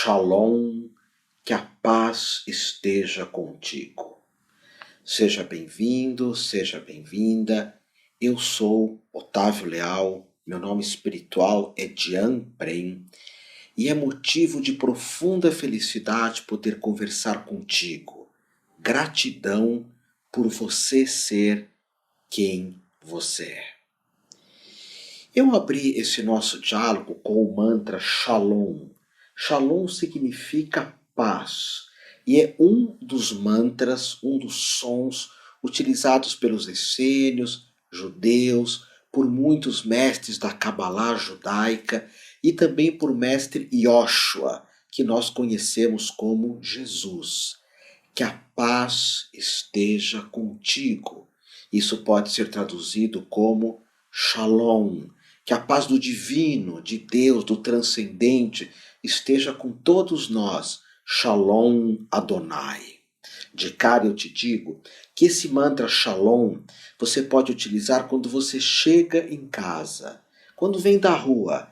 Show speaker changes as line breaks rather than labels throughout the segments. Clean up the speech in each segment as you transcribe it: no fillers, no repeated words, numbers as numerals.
Shalom, que a paz esteja contigo. Seja bem-vindo, seja bem-vinda. Eu sou Otávio Leal, meu nome espiritual é Dian Prem e é motivo de profunda felicidade poder conversar contigo. Gratidão por você ser quem você é. Eu abri esse nosso diálogo com o mantra Shalom. Shalom significa paz e é um dos mantras, um dos sons utilizados pelos essênios, judeus, por muitos mestres da Kabbalah judaica e também por mestre Yoshua, que nós conhecemos como Jesus. Que a paz esteja contigo. Isso pode ser traduzido como Shalom. Que a paz do divino, de Deus, do transcendente, esteja com todos nós. Shalom Adonai. De cara eu te digo que esse mantra Shalom você pode utilizar quando você chega em casa, quando vem da rua,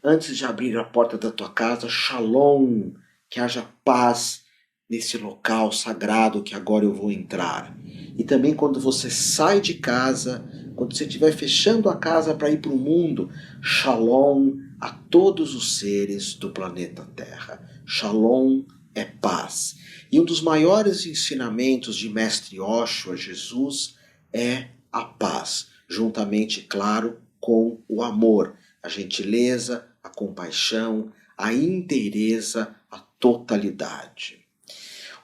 antes de abrir a porta da tua casa, Shalom, que haja paz nesse local sagrado que agora eu vou entrar. E também quando você sai de casa, quando você estiver fechando a casa para ir para o mundo, Shalom a todos os seres do planeta Terra. Shalom é paz. E um dos maiores ensinamentos de Mestre Yoshua, Jesus, é a paz, juntamente, claro, com o amor, a gentileza, a compaixão, a inteireza, a totalidade.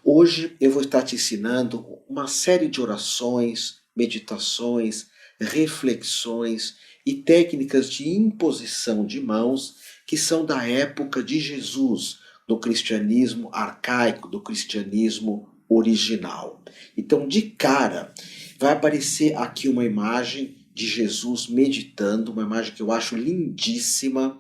Hoje eu vou estar te ensinando uma série de orações, meditações, reflexões e técnicas de imposição de mãos que são da época de Jesus, do cristianismo arcaico, do cristianismo original. Então, de cara, vai aparecer aqui uma imagem de Jesus meditando, uma imagem que eu acho lindíssima.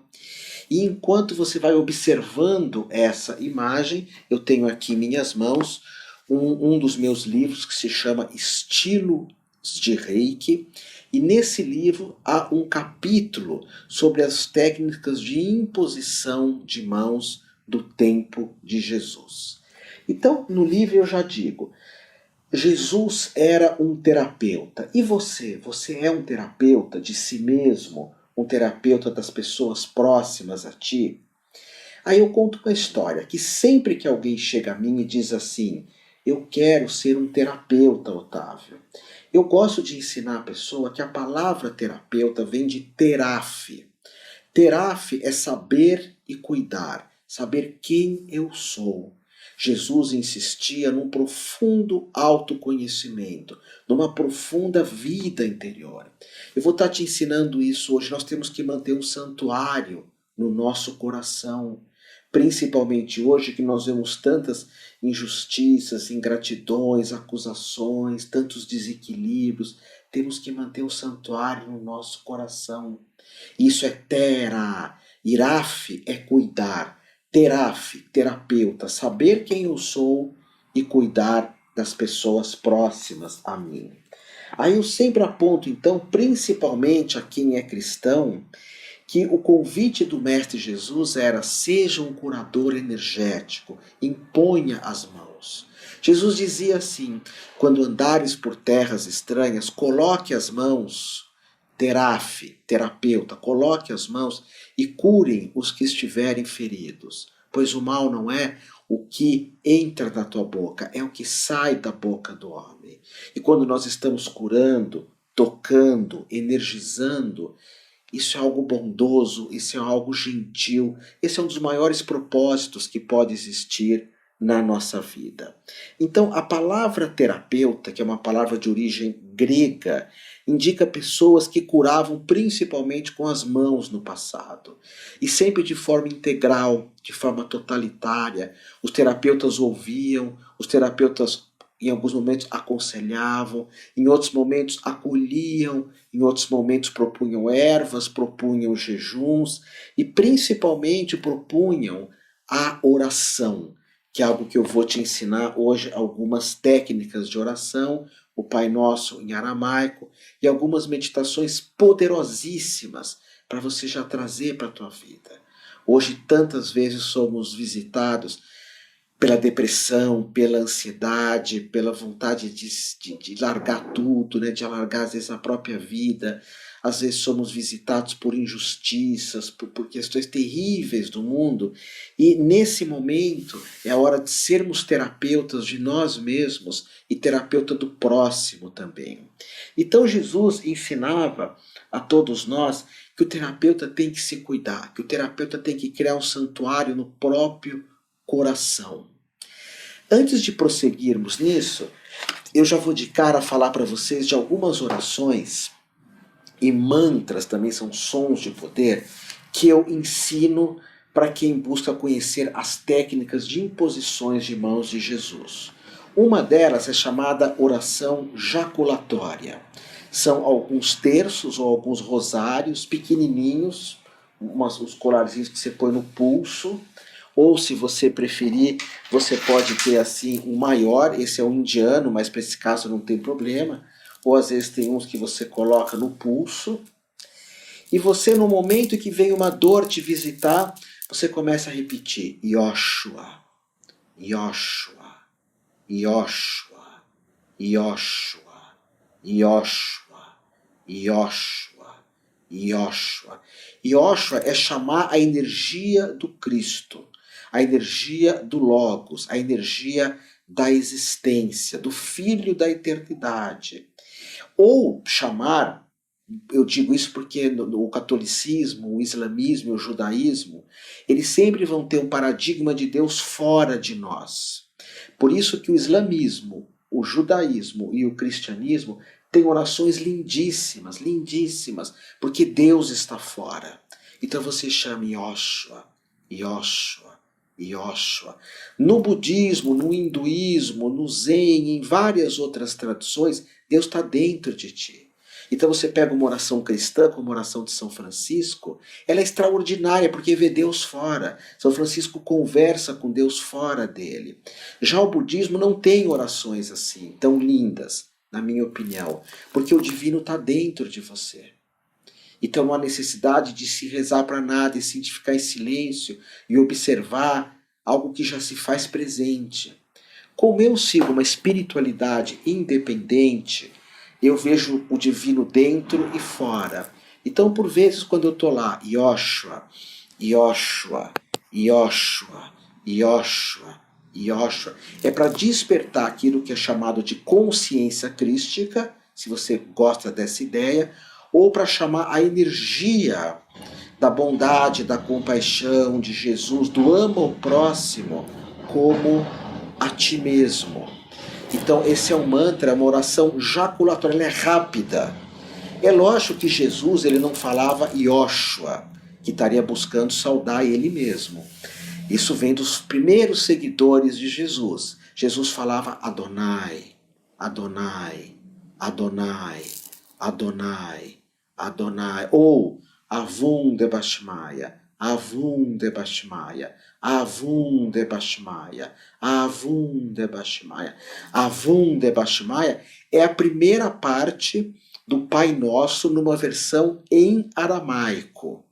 E enquanto você vai observando essa imagem, eu tenho aqui em minhas mãos um dos meus livros que se chama Estilos de Reiki. E nesse livro há um capítulo sobre as técnicas de imposição de mãos do tempo de Jesus. Então, no livro eu já digo, Jesus era um terapeuta. E você? Você é um terapeuta de si mesmo? Um terapeuta das pessoas próximas a ti? Aí eu conto uma história que sempre que alguém chega a mim e diz assim, eu quero ser um terapeuta, Otávio. Eu gosto de ensinar a pessoa que a palavra terapeuta vem de teraf. Teraf é saber e cuidar, saber quem eu sou. Jesus insistia num profundo autoconhecimento, numa profunda vida interior. Eu vou estar te ensinando isso hoje. Nós temos que manter um santuário no nosso coração, principalmente hoje que nós vemos tantas injustiças, ingratidões, acusações, tantos desequilíbrios. Temos que manter um santuário no nosso coração. Isso é tera. Iraf é cuidar. Teraf, terapeuta, saber quem eu sou e cuidar das pessoas próximas a mim. Aí eu sempre aponto, então, principalmente a quem é cristão, que o convite do Mestre Jesus era: seja um curador energético, imponha as mãos. Jesus dizia assim: quando andares por terras estranhas, coloque as mãos, teraf, terapeuta, coloque as mãos e curem os que estiverem feridos, pois o mal não é o que entra na tua boca, é o que sai da boca do homem. E quando nós estamos curando, tocando, energizando, isso é algo bondoso, isso é algo gentil, esse é um dos maiores propósitos que pode existir na nossa vida. Então, a palavra terapeuta, que é uma palavra de origem grega, indica pessoas que curavam principalmente com as mãos no passado. E sempre de forma integral, de forma totalitária. Os terapeutas ouviam, os terapeutas em alguns momentos aconselhavam, em outros momentos acolhiam, em outros momentos propunham ervas, propunham jejuns e principalmente propunham a oração, que é algo que eu vou te ensinar hoje, algumas técnicas de oração, o Pai Nosso em aramaico e algumas meditações poderosíssimas para você já trazer para a tua vida. Hoje tantas vezes somos visitados pela depressão, pela ansiedade, pela vontade de largar tudo, né? De alargar às vezes a própria vida. Às vezes somos visitados por injustiças, por questões terríveis do mundo. E nesse momento é a hora de sermos terapeutas de nós mesmos e terapeuta do próximo também. Então Jesus ensinava a todos nós que o terapeuta tem que se cuidar, que o terapeuta tem que criar um santuário no próprio coração. Antes de prosseguirmos nisso, eu já vou de cara falar para vocês de algumas orações e mantras, também são sons de poder, que eu ensino para quem busca conhecer as técnicas de imposições de mãos de Jesus. Uma delas é chamada oração jaculatória. São alguns terços ou alguns rosários pequenininhos, uns colarzinhos que você põe no pulso, ou se você preferir, você pode ter assim um maior, esse é o indiano, mas para esse caso não tem problema, ou às vezes tem uns que você coloca no pulso, e você no momento que vem uma dor te visitar, você começa a repetir Yoshua, Yoshua, Yoshua, Yoshua, Yoshua, Yoshua, Yoshua. Yoshua é chamar a energia do Cristo, a energia do Logos, a energia da existência, do Filho da eternidade. Ou chamar, eu digo isso porque no catolicismo, o islamismo e o judaísmo, eles sempre vão ter um paradigma de Deus fora de nós. Por isso que o islamismo, o judaísmo e o cristianismo têm orações lindíssimas, lindíssimas, porque Deus está fora. Então você chama Yoshua, Yoshua, Yoshua. No budismo, no hinduísmo, no zen, em várias outras tradições, Deus está dentro de ti. Então você pega uma oração cristã, como a oração de São Francisco, ela é extraordinária porque vê Deus fora. São Francisco conversa com Deus fora dele. Já o budismo não tem orações assim, tão lindas, na minha opinião, porque o divino está dentro de você. Então não há necessidade de se rezar para nada e se ficar em silêncio e observar algo que já se faz presente. Como eu sigo uma espiritualidade independente, eu vejo o divino dentro e fora. Então, por vezes, quando eu estou lá, Yoshua, Yoshua, Yoshua, Yoshua, Yoshua, é para despertar aquilo que é chamado de consciência crística, se você gosta dessa ideia, ou para chamar a energia da bondade, da compaixão de Jesus, do ama ao próximo como a ti mesmo. Então esse é um mantra, uma oração jaculatória, ela é rápida. É lógico que Jesus ele não falava Yoshua, que estaria buscando saudar ele mesmo. Isso vem dos primeiros seguidores de Jesus. Jesus falava Adonai, Adonai, Adonai, Adonai, Adonai, ou Avum de Bashmaya, Avum de Bashmaya, Avum de Bashmaya, Avum de Bashmaya. Avum de Bashmaya é a primeira parte do Pai Nosso numa versão em aramaico.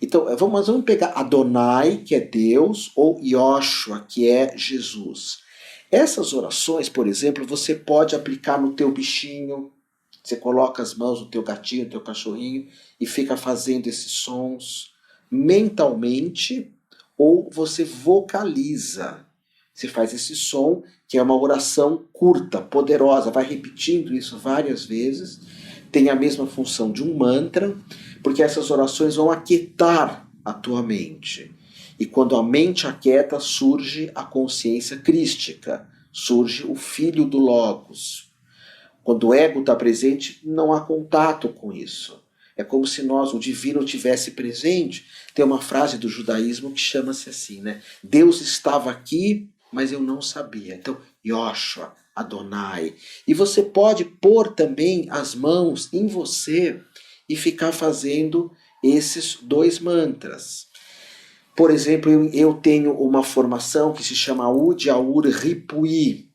Então, vamos pegar Adonai, que é Deus, ou Yoshua, que é Jesus. Essas orações, por exemplo, você pode aplicar no teu bichinho. Você coloca as mãos no teu gatinho, no teu cachorrinho e fica fazendo esses sons mentalmente, ou você vocaliza. Você faz esse som, que é uma oração curta, poderosa, vai repetindo isso várias vezes, tem a mesma função de um mantra, porque essas orações vão aquietar a tua mente. E quando a mente aquieta, surge a consciência crística, surge o Filho do Logos. Quando o ego está presente, não há contato com isso. É como se o divino tivesse presente. Tem uma frase do judaísmo que chama-se assim, né? Deus estava aqui, mas eu não sabia. Então, Yoshua, Adonai. E você pode pôr também as mãos em você e ficar fazendo esses dois mantras. Por exemplo, eu tenho uma formação que se chama Udiaur Ripui.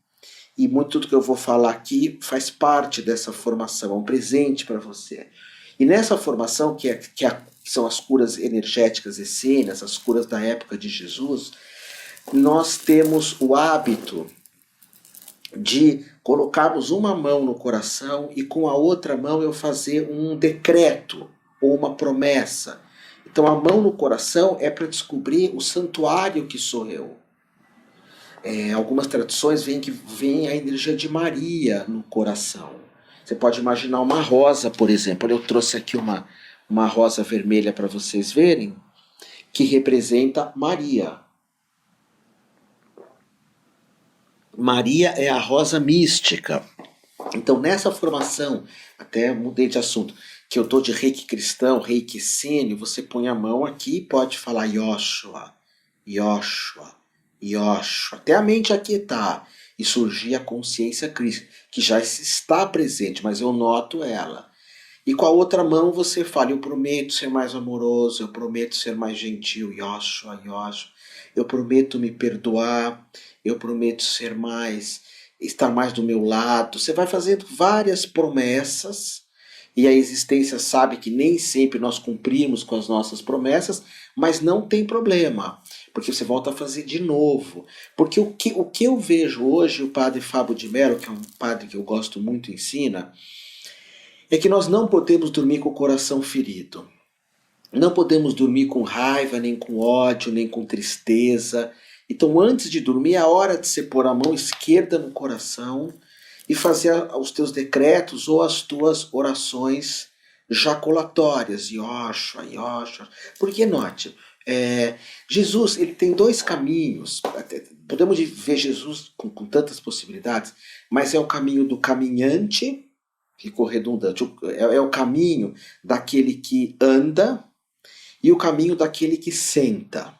E muito do que eu vou falar aqui faz parte dessa formação, é um presente para você. E nessa formação, que é que são as curas energéticas essênias, as curas da época de Jesus, nós temos o hábito de colocarmos uma mão no coração e com a outra mão eu fazer um decreto ou uma promessa. Então a mão no coração é para descobrir o santuário que sou eu. Algumas tradições veem que vem a energia de Maria no coração. Você pode imaginar uma rosa, por exemplo. Eu trouxe aqui uma rosa vermelha para vocês verem, que representa Maria. Maria é a rosa mística. Então, nessa formação, até mudei de assunto, que eu dou de reiki cristão, reiki essênio, você põe a mão aqui e pode falar Yoshua, Yoshua, Yoshua, até a mente aquietar e surgir a consciência crística, que já está presente, mas eu noto ela. E com a outra mão você fala, eu prometo ser mais amoroso, eu prometo ser mais gentil, Yoshua, Yoshua, eu prometo me perdoar, eu prometo ser mais, estar mais do meu lado. Você vai fazendo várias promessas e a existência sabe que nem sempre nós cumprimos com as nossas promessas, mas não tem problema, porque você volta a fazer de novo. Porque o que eu vejo hoje, o padre Fábio de Mello, que é um padre que eu gosto muito, ensina, é que nós não podemos dormir com o coração ferido. Não podemos dormir com raiva, nem com ódio, nem com tristeza. Então, antes de dormir, é a hora de você pôr a mão esquerda no coração e fazer os teus decretos ou as tuas orações jaculatórias. Yoshua, Yoshua. Porque, note, Jesus ele tem dois caminhos. Podemos ver Jesus com tantas possibilidades, mas é o caminho do caminhante, ficou redundante, é o caminho daquele que anda e o caminho daquele que senta.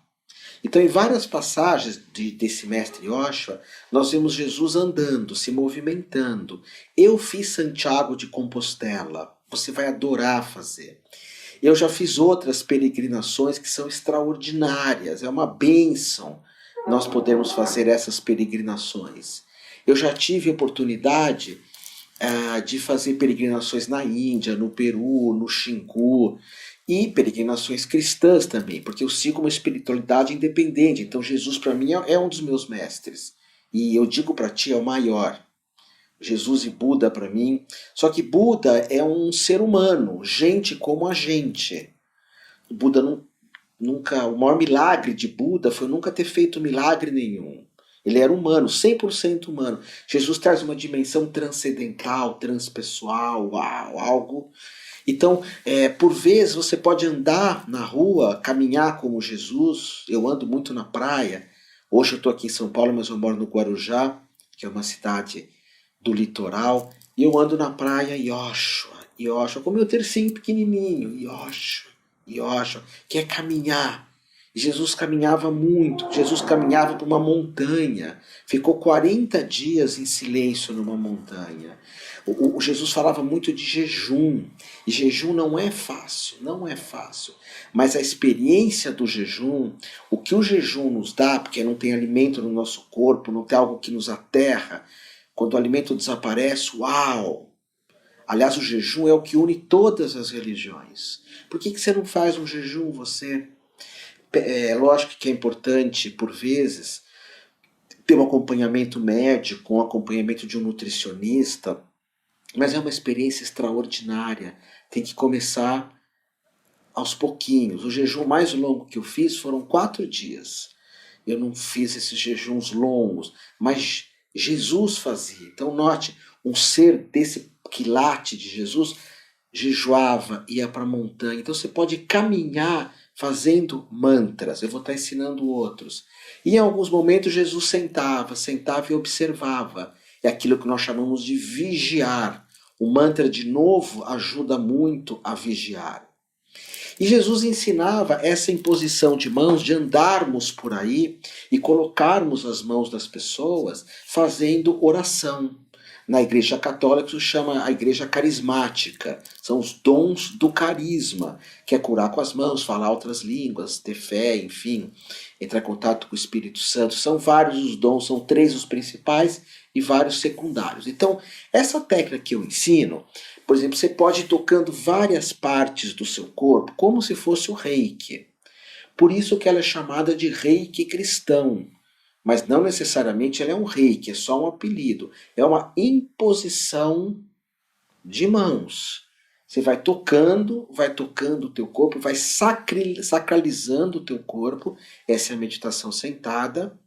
Então, em várias passagens desse mestre Yoshua, nós vemos Jesus andando, se movimentando. Eu fiz Santiago de Compostela, você vai adorar fazer. Eu já fiz outras peregrinações que são extraordinárias, é uma bênção nós podemos fazer essas peregrinações. Eu já tive oportunidade de fazer peregrinações na Índia, no Peru, no Xingu, e peregrinações cristãs também, porque eu sigo uma espiritualidade independente. Então Jesus para mim é um dos meus mestres. E eu digo para ti, é o maior. Jesus e Buda para mim. Só que Buda é um ser humano, gente como a gente. Buda nunca, o maior milagre de Buda foi nunca ter feito milagre nenhum. Ele era humano, 100% humano. Jesus traz uma dimensão transcendental, transpessoal, algo. Então, por vezes você pode andar na rua, caminhar como Jesus. Eu ando muito na praia. Hoje eu estou aqui em São Paulo, mas eu moro no Guarujá, que é uma cidade do litoral. E eu ando na praia, Yoshua, Yoshua, com meu tercinho pequenininho, Yoshua, Yoshua, que é caminhar. Jesus caminhava muito, Jesus caminhava por uma montanha, ficou 40 dias em silêncio numa montanha. O Jesus falava muito de jejum, e jejum não é fácil, não é fácil. Mas a experiência do jejum, o que o jejum nos dá, porque não tem alimento no nosso corpo, não tem algo que nos aterra, quando o alimento desaparece, uau! Aliás, o jejum é o que une todas as religiões. Por que você não faz um jejum, você? Lógico que é importante, por vezes, ter um acompanhamento médico, um acompanhamento de um nutricionista, mas é uma experiência extraordinária. Tem que começar aos pouquinhos. O jejum mais longo que eu fiz foram 4 dias. Eu não fiz esses jejuns longos, mas Jesus fazia. Então note, um ser desse quilate de Jesus jejuava, ia para a montanha. Então você pode caminhar fazendo mantras. Eu vou estar ensinando outros. E em alguns momentos Jesus sentava e observava. É aquilo que nós chamamos de vigiar. O mantra, de novo, ajuda muito a vigiar. E Jesus ensinava essa imposição de mãos, de andarmos por aí e colocarmos as mãos das pessoas fazendo oração. Na Igreja Católica isso chama a Igreja Carismática. São os dons do carisma, que é curar com as mãos, falar outras línguas, ter fé, enfim, entrar em contato com o Espírito Santo. São vários os dons, são 3 os principais e vários secundários. Então, essa técnica que eu ensino, por exemplo, você pode ir tocando várias partes do seu corpo como se fosse o reiki. Por isso que ela é chamada de reiki cristão. Mas não necessariamente ela é um reiki, é só um apelido. É uma imposição de mãos. Você vai tocando o teu corpo, vai sacralizando o teu corpo. Essa é a meditação sentada.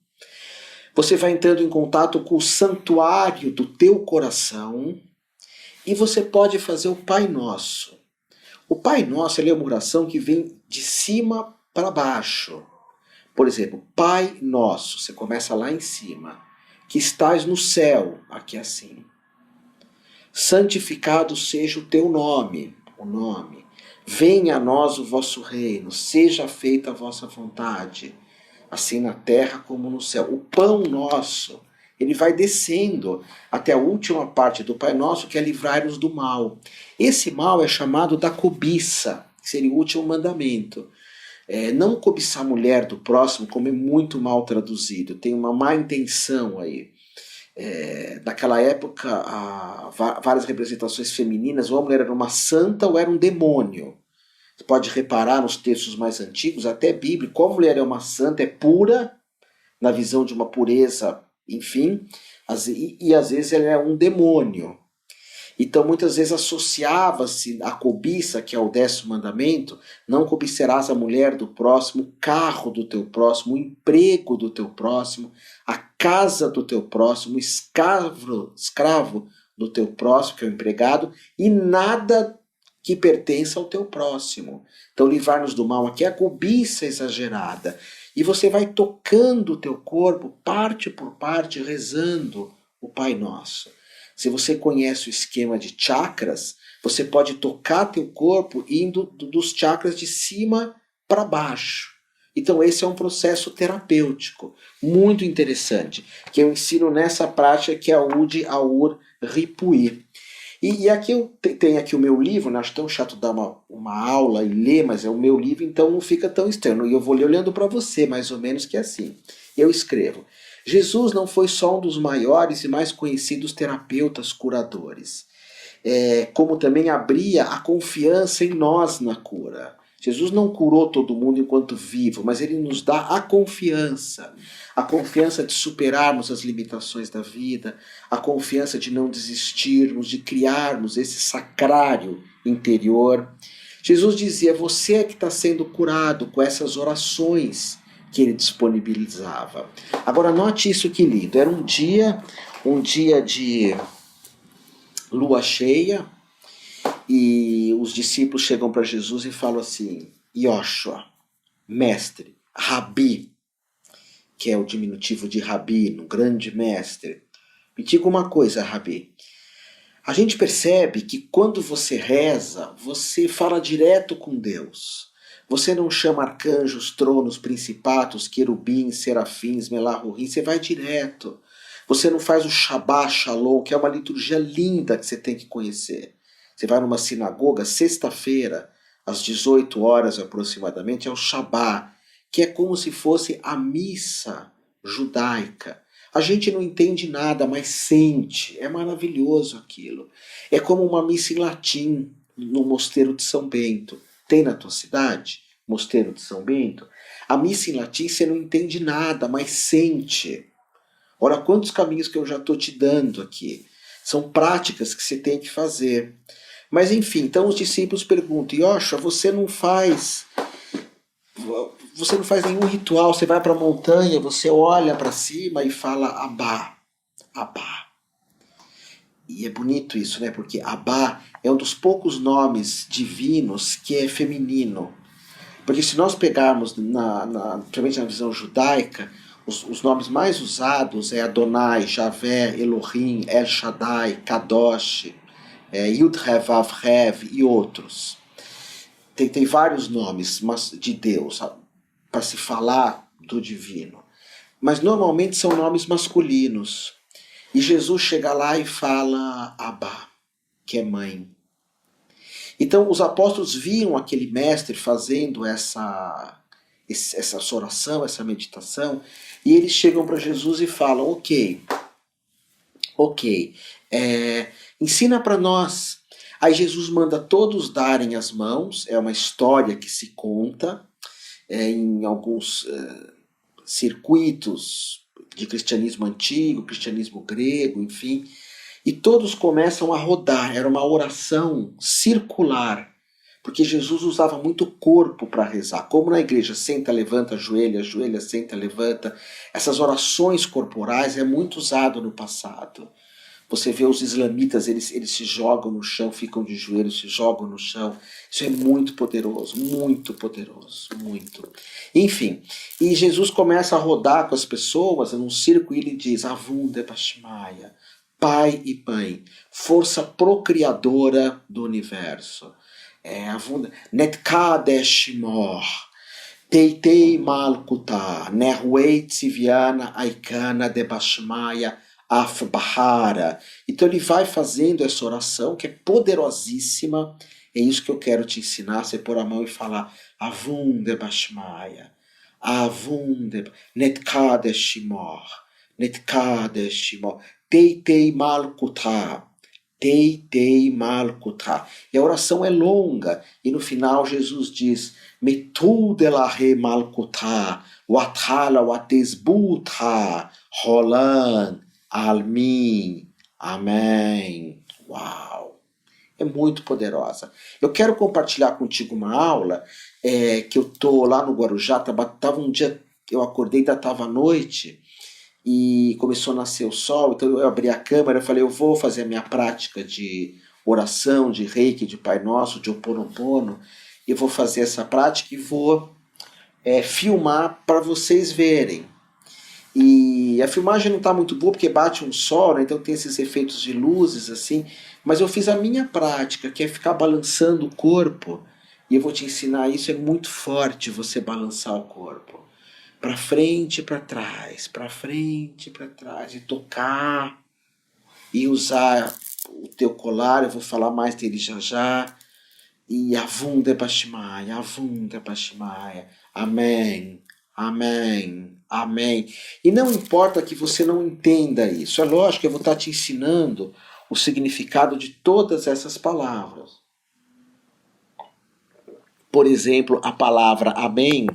Você vai entrando em contato com o santuário do teu coração. E você pode fazer o Pai Nosso. O Pai Nosso ele é uma oração que vem de cima para baixo. Por exemplo, Pai Nosso, você começa lá em cima, que estás no céu, aqui assim. Santificado seja o teu nome, o nome. Venha a nós o vosso reino, seja feita a vossa vontade, assim na terra como no céu. O pão nosso, ele vai descendo até a última parte do Pai Nosso, que é livrar-nos do mal. Esse mal é chamado da cobiça, que seria o último mandamento. Não cobiçar a mulher do próximo, como é muito mal traduzido, tem uma má intenção aí. Naquela época, várias representações femininas, ou a mulher era uma santa ou era um demônio. Você pode reparar nos textos mais antigos, até bíblicos, como a mulher é uma santa, é pura, na visão de uma pureza, enfim, e às vezes ela é um demônio. Então muitas vezes associava-se a cobiça, que é o 10º mandamento, não cobiçarás a mulher do próximo, o carro do teu próximo, o emprego do teu próximo, a casa do teu próximo, o escravo do teu próximo, que é o empregado, e nada que pertença ao teu próximo. Então livrar-nos do mal aqui é a cobiça exagerada. E você vai tocando o teu corpo, parte por parte, rezando o Pai Nosso. Se você conhece o esquema de chakras, você pode tocar teu corpo indo dos chakras de cima para baixo. Então esse é um processo terapêutico muito interessante, que eu ensino nessa prática que é a Udi Aur Ripui. E aqui eu tenho aqui o meu livro, né? Acho tão chato dar uma aula e ler, mas é o meu livro, então não fica tão externo. E eu vou ler olhando para você, mais ou menos que é assim. Eu escrevo: Jesus não foi só um dos maiores e mais conhecidos terapeutas curadores, como também abria a confiança em nós na cura. Jesus não curou todo mundo enquanto vivo, mas ele nos dá a confiança de superarmos as limitações da vida, a confiança de não desistirmos, de criarmos esse sacrário interior. Jesus dizia: você é que está sendo curado com essas orações que ele disponibilizava. Agora note isso que lindo, era um dia de lua cheia, e os discípulos chegam para Jesus e falam assim: Yoshua, mestre, Rabi, que é o diminutivo de Rabino, grande mestre, me diga uma coisa, Rabi. A gente percebe que quando você reza, você fala direto com Deus. Você não chama arcanjos, tronos, principatos, querubins, serafins, melahorrim, você vai direto. Você não faz o Shabbat Shalom, que é uma liturgia linda que você tem que conhecer. Você vai numa sinagoga, sexta-feira, às 18 horas aproximadamente, é o Shabbat, que é como se fosse a missa judaica. A gente não entende nada, mas sente. É maravilhoso aquilo. É como uma missa em latim no Mosteiro de São Bento. Tem na tua cidade? Mosteiro de São Bento? A missa em latim você não entende nada, mas sente. Ora, quantos caminhos que eu já estou te dando aqui. São práticas que você tem que fazer. Mas enfim, então os discípulos perguntam: Yoshua, você não faz nenhum ritual, você vai para a montanha, você olha para cima e fala Abá, Abá. E é bonito isso, né? Porque Abá é um dos poucos nomes divinos que é feminino. Porque se nós pegarmos, principalmente na visão judaica, os nomes mais usados é Adonai, Javé, Elohim, El Shaddai, Kadosh, Yud Rev Vav Rev e outros. Tem vários nomes de Deus para se falar do divino. Mas normalmente são nomes masculinos. E Jesus chega lá e fala Abá, que é mãe. Então os apóstolos viam aquele mestre fazendo essa oração, essa meditação, e eles chegam para Jesus e falam: ok, Ok, ensina para nós. Aí Jesus manda todos darem as mãos, é uma história que se conta em alguns circuitos de cristianismo antigo, cristianismo grego, enfim, e todos começam a rodar. Era uma oração circular, porque Jesus usava muito o corpo para rezar, como na igreja, senta, levanta, ajoelha, ajoelha, senta, levanta. Essas orações corporais é muito usado no passado. Você vê os islamitas, eles se jogam no chão, ficam de joelhos, se jogam no chão. Isso é muito poderoso, muito. Enfim, e Jesus começa a rodar com as pessoas num círculo e ele diz, Avunda Bashmaya, Pai e Mãe, força procriadora do universo. Avunda, Netkadesh Mor, Teitei Malkuta, Nerwei Tziviana Aikana de Bashmaya, Afbahara. Então ele vai fazendo essa oração que é poderosíssima. É isso que eu quero te ensinar. Você pôr a mão e falar Avunde Bashmaya, Avunde Netkadeshimor, Netkadeshimor, Teitei Malkuta, Teitei Malkuta. E a oração é longa. E no final Jesus diz Metudelahe Malkuta, Wathala Watesbuta, Rolan, Almin, Amém. Uau! É muito poderosa. Eu quero compartilhar contigo uma aula que eu tô lá no Guarujá, tava um dia, eu acordei, ainda estava à noite, e começou a nascer o sol, então eu abri a câmera e falei, eu vou fazer a minha prática de oração, de reiki, de Pai Nosso, de Ho Oponopono, eu vou fazer essa prática e vou filmar para vocês verem. E a filmagem não está muito boa porque bate um sol, né? Então tem esses efeitos de luzes assim. Mas eu fiz a minha prática, que é ficar balançando o corpo. E eu vou te ensinar isso, é muito forte você balançar o corpo. Para frente e para frente e para trás. E tocar, e usar o teu colar, eu vou falar mais dele já já. E Avunda Bashmaya, Avunda Bashmaya. Amém. Amém. Amém. E não importa que você não entenda isso. É lógico que eu vou estar te ensinando o significado de todas essas palavras. Por exemplo, a palavra amém,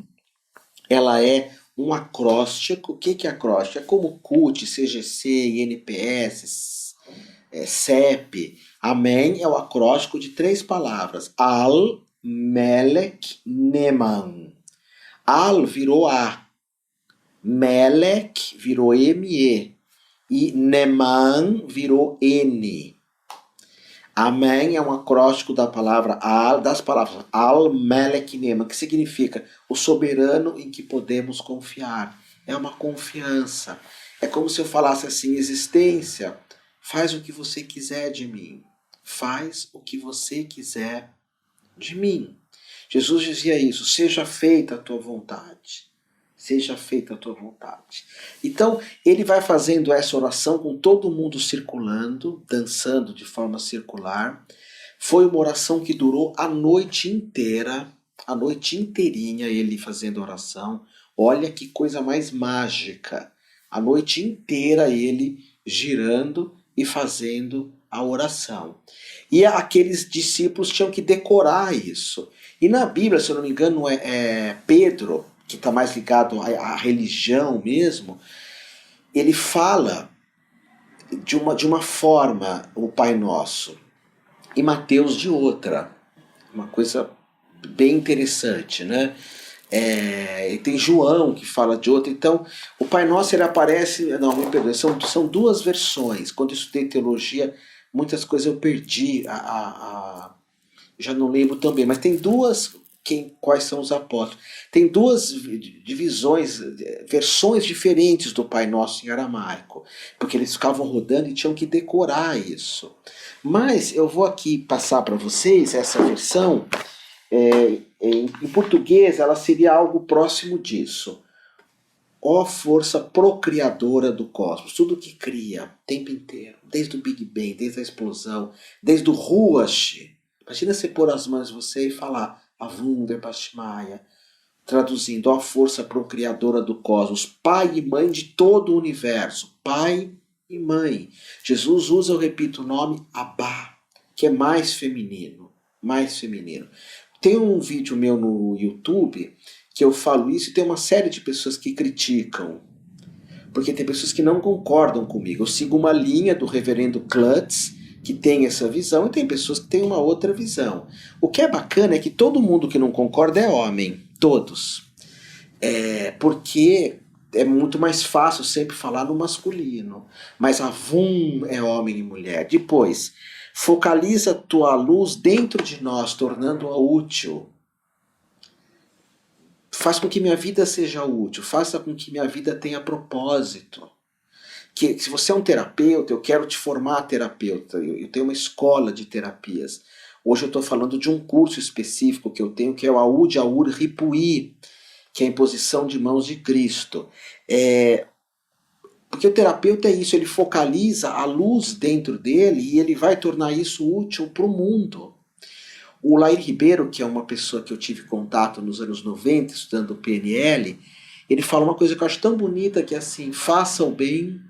ela é um acróstico. O que é acróstico? É como CUT, CGC, INPS, CEP. Amém é o acróstico de 3 palavras. Al, Melek, Neman. Al virou A. Melek virou ME. E Neman virou N. Amém é um acróstico da palavra Al, das palavras Al, Melek, Neman, que significa o soberano em que podemos confiar. É uma confiança. É como se eu falasse assim, existência, faz o que você quiser de mim. Faz o que você quiser de mim. Jesus dizia isso, seja feita a tua vontade. Seja feita a tua vontade. Então, ele vai fazendo essa oração com todo mundo circulando, dançando de forma circular. Foi uma oração que durou a noite inteira, a noite inteirinha ele fazendo oração. Olha que coisa mais mágica. A noite inteira ele girando e fazendo a oração. E aqueles discípulos tinham que decorar isso. E na Bíblia, se eu não me engano, Pedro, que está mais ligado à religião mesmo, ele fala de uma forma o Pai Nosso e Mateus de outra. Uma coisa bem interessante, né? E tem João que fala de outra. Então, o Pai Nosso ele aparece... Não, me perdoe, são 2 versões. Quando eu estudei teologia, muitas coisas eu perdi, já não lembro também, mas tem 2... Quais são os apóstolos? Tem 2 divisões, versões diferentes do Pai Nosso em aramaico, porque eles ficavam rodando e tinham que decorar isso. Mas eu vou aqui passar para vocês essa versão. Em português ela seria algo próximo disso. Ó força procriadora do cosmos, tudo que cria o tempo inteiro, desde o Big Bang, desde a explosão, desde o Ruach. Imagina você pôr as mãos em você e falar Avunda Bashmaya, traduzindo, ó força procriadora do cosmos, pai e mãe de todo o universo, pai e mãe. Jesus usa, eu repito o nome, Abá, que é mais feminino, mais feminino. Tem um vídeo meu no YouTube que eu falo isso e tem uma série de pessoas que criticam, porque tem pessoas que não concordam comigo. Eu sigo uma linha do reverendo Klutz, que tem essa visão, e tem pessoas que têm uma outra visão. O que é bacana é que todo mundo que não concorda é homem, todos. Porque é muito mais fácil sempre falar no masculino. Mas avum é homem e mulher. Depois, focaliza tua luz dentro de nós, tornando-a útil. Faz com que minha vida seja útil, faça com que minha vida tenha propósito. Que se você é um terapeuta, eu quero te formar terapeuta. Eu tenho uma escola de terapias. Hoje eu estou falando de um curso específico que eu tenho, que é o Aud Aur Ripui, que é a imposição de mãos de Cristo. Porque o terapeuta é isso, ele focaliza a luz dentro dele e ele vai tornar isso útil para o mundo. O Lair Ribeiro, que é uma pessoa que eu tive contato nos anos 90, estudando PNL, ele fala uma coisa que eu acho tão bonita, que é assim: faça o bem,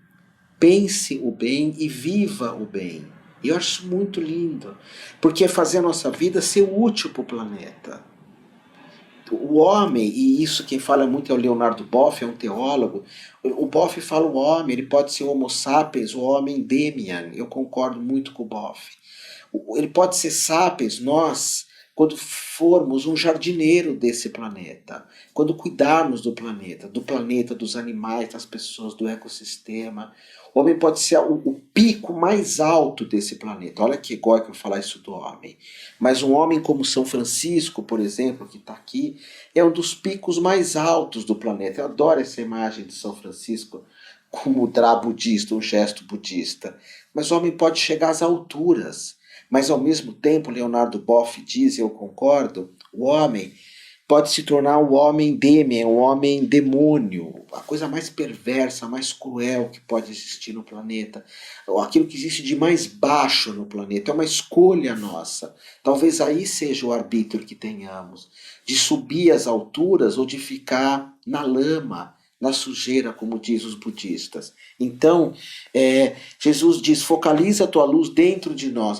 pense o bem e viva o bem. E eu acho muito lindo, porque é fazer a nossa vida ser útil para o planeta. O homem, e isso quem fala muito é o Leonardo Boff, é um teólogo. O Boff fala o homem, ele pode ser o Homo sapiens, o homem Demian. Eu concordo muito com o Boff. Ele pode ser sapiens, nós, quando formos um jardineiro desse planeta, quando cuidarmos do planeta, dos animais, das pessoas, do ecossistema. O homem pode ser o pico mais alto desse planeta. Olha que egóico eu falar isso do homem. Mas um homem como São Francisco, por exemplo, que está aqui, é um dos picos mais altos do planeta. Eu adoro essa imagem de São Francisco com o mudra budista, um gesto budista. Mas o homem pode chegar às alturas. Mas ao mesmo tempo, Leonardo Boff diz, e eu concordo, o homem pode se tornar um homem demian, um homem demônio, a coisa mais perversa, mais cruel que pode existir no planeta. Aquilo que existe de mais baixo no planeta, é uma escolha nossa. Talvez aí seja o arbítrio que tenhamos, de subir às alturas ou de ficar na lama, na sujeira, como diz os budistas. Então, Jesus diz, focaliza a tua luz dentro de nós,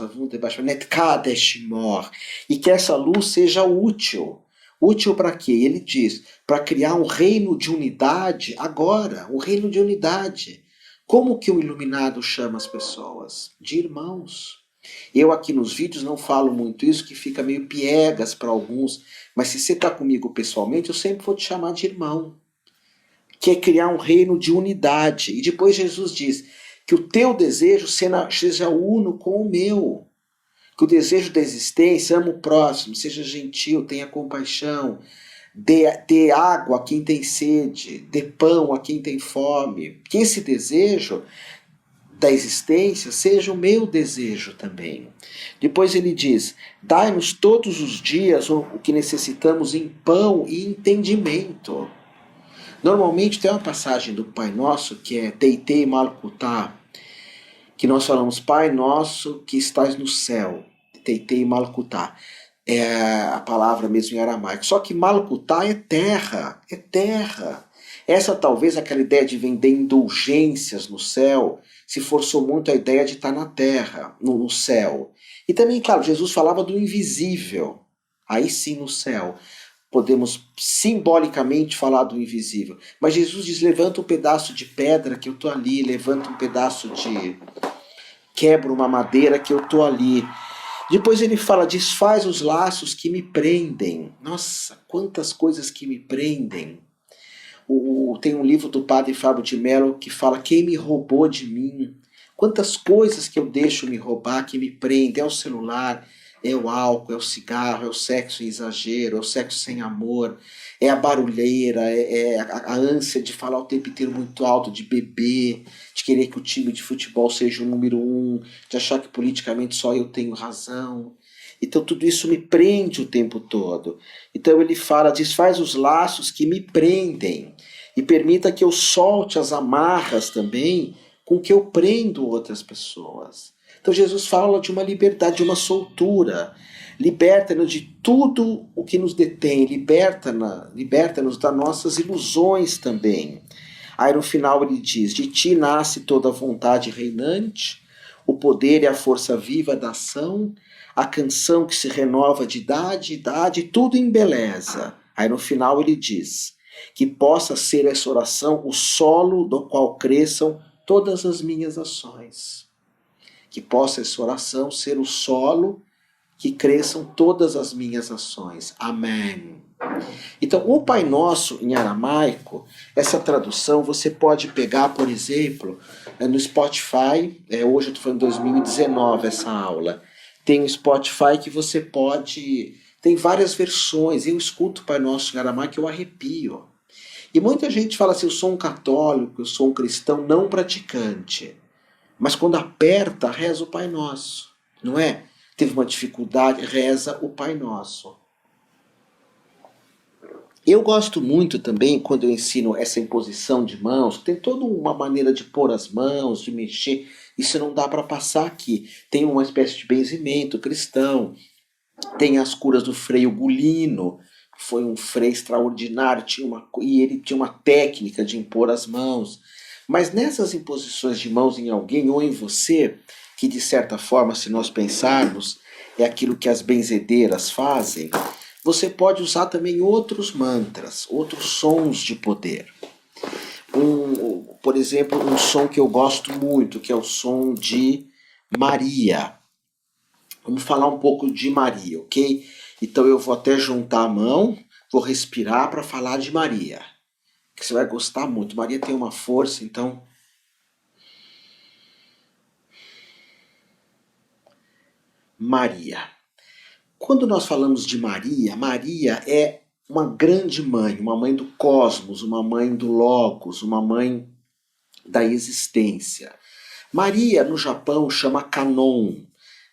e que essa luz seja útil. Útil para quê? Ele diz, para criar um reino de unidade agora, um reino de unidade. Como que o iluminado chama as pessoas? De irmãos. Eu aqui nos vídeos não falo muito isso, que fica meio piegas para alguns, mas se você está comigo pessoalmente, eu sempre vou te chamar de irmão. Que é criar um reino de unidade. E depois Jesus diz que o teu desejo seja uno com o meu. Que o desejo da existência, ama o próximo, seja gentil, tenha compaixão, dê água a quem tem sede, dê pão a quem tem fome. Que esse desejo da existência seja o meu desejo também. Depois ele diz, dai-nos todos os dias o que necessitamos em pão e entendimento. Normalmente tem uma passagem do Pai Nosso que é Teitei Malkutá, que nós falamos, Pai Nosso que estás no céu. Teitei Malkutá. É a palavra mesmo em aramaico. Só que Malkutá é terra, é terra. Essa talvez aquela ideia de vender indulgências no céu, se forçou muito a ideia de estar na terra, no céu. E também, claro, Jesus falava do invisível, aí sim no céu. Podemos simbolicamente falar do invisível. Mas Jesus diz, levanta um pedaço de pedra que eu estou ali, levanta um pedaço de... quebra uma madeira que eu estou ali. Depois ele fala, desfaz os laços que me prendem. Nossa, quantas coisas que me prendem. Tem um livro do padre Fábio de Mello que fala, quem me roubou de mim? Quantas coisas que eu deixo me roubar que me prendem? É o celular, é o álcool, é o cigarro, é o sexo em exagero, é o sexo sem amor, é a barulheira, é a ânsia de falar o tempo inteiro muito alto, de beber, de querer que o time de futebol seja o número 1, de achar que politicamente só eu tenho razão. Então tudo isso me prende o tempo todo. Então ele fala, desfaz os laços que me prendem e permita que eu solte as amarras também com que eu prendo outras pessoas. Então Jesus fala de uma liberdade, de uma soltura. Liberta-nos de tudo o que nos detém, liberta-nos das nossas ilusões também. Aí no final ele diz: de ti nasce toda a vontade reinante, o poder e a força viva da ação, a canção que se renova de idade em idade, tudo em beleza. Aí no final ele diz: que possa ser essa oração o solo do qual cresçam todas as minhas ações. Que possa essa oração ser o solo que cresçam todas as minhas ações. Amém. Então, o Pai Nosso em aramaico, essa tradução você pode pegar, por exemplo, no Spotify. Hoje eu estou falando 2019 essa aula. Tem um Spotify que você pode. Tem várias versões. Eu escuto o Pai Nosso em aramaico e eu arrepio. E muita gente fala assim: eu sou um católico, eu sou um cristão não praticante. Mas quando aperta, reza o Pai Nosso, não é? Teve uma dificuldade, reza o Pai Nosso. Eu gosto muito também, quando eu ensino essa imposição de mãos, tem toda uma maneira de pôr as mãos, de mexer, isso não dá para passar aqui. Tem uma espécie de benzimento cristão, tem as curas do Frei Ugolino, que foi um frei extraordinário, e ele tinha uma técnica de impor as mãos. Mas nessas imposições de mãos em alguém ou em você, que de certa forma, se nós pensarmos, é aquilo que as benzedeiras fazem, você pode usar também outros mantras, outros sons de poder. Por exemplo, um som que eu gosto muito, que é o som de Maria. Vamos falar um pouco de Maria, ok? Então eu vou até juntar a mão, vou respirar para falar de Maria, que você vai gostar muito. Maria tem uma força, então... Maria. Quando nós falamos de Maria, Maria é uma grande mãe, uma mãe do cosmos, uma mãe do logos, uma mãe da existência. Maria no Japão chama Kanon,